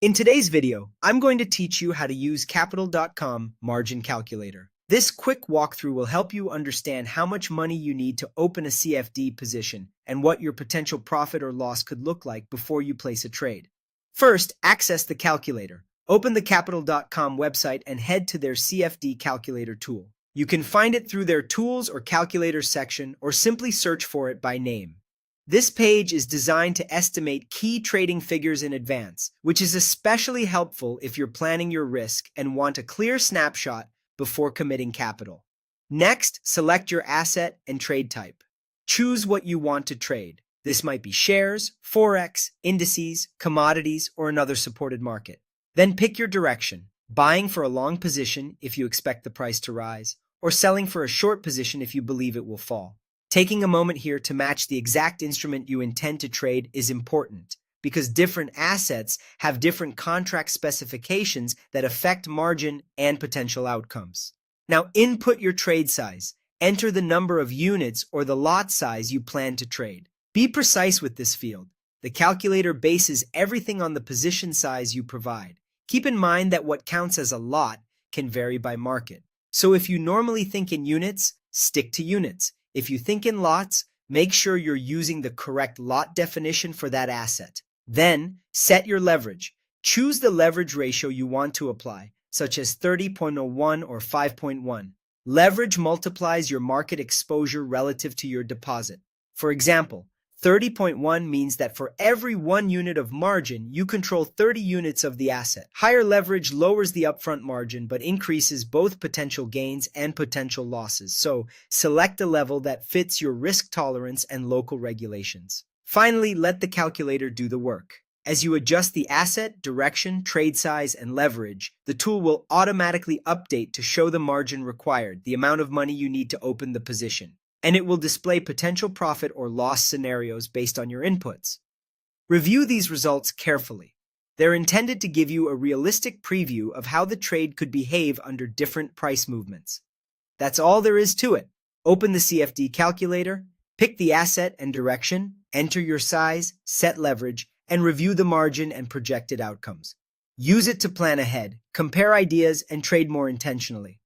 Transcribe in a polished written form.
In today's video, I'm going to teach you how to use Capital.com Margin Calculator. This quick walkthrough will help you understand how much money you need to open a CFD position and what your potential profit or loss could look like before you place a trade. First, access the calculator. Open the Capital.com website and head to their CFD calculator tool. You can find it through their Tools or Calculators section or simply search for it by name. This page is designed to estimate key trading figures in advance, which is especially helpful if you're planning your risk and want a clear snapshot before committing capital. Next, select your asset and trade type. Choose what you want to trade. This might be shares, forex, indices, commodities, or another supported market. Then pick your direction, buying for a long position if you expect the price to rise, or selling for a short position if you believe it will fall. Taking a moment here to match the exact instrument you intend to trade is important because different assets have different contract specifications that affect margin and potential outcomes. Now input your trade size. Enter the number of units or the lot size you plan to trade. Be precise with this field. The calculator bases everything on the position size you provide. Keep in mind that what counts as a lot can vary by market. So if you normally think in units, stick to units. If you think in lots, make sure you're using the correct lot definition for that asset. Then, set your leverage. Choose the leverage ratio you want to apply, such as 30.01 or 5.1. Leverage multiplies your market exposure relative to your deposit. For example, 30.1 means that for every 1 unit of margin, you control 30 units of the asset. Higher leverage lowers the upfront margin but increases both potential gains and potential losses, so select a level that fits your risk tolerance and local regulations. Finally, let the calculator do the work. As you adjust the asset, direction, trade size, and leverage, the tool will automatically update to show the margin required, the amount of money you need to open the position, and it will display potential profit or loss scenarios based on your inputs. Review these results carefully. They're intended to give you a realistic preview of how the trade could behave under different price movements. That's all there is to it. Open the CFD calculator, pick the asset and direction, enter your size, set leverage, and review the margin and projected outcomes. Use it to plan ahead, compare ideas, and trade more intentionally.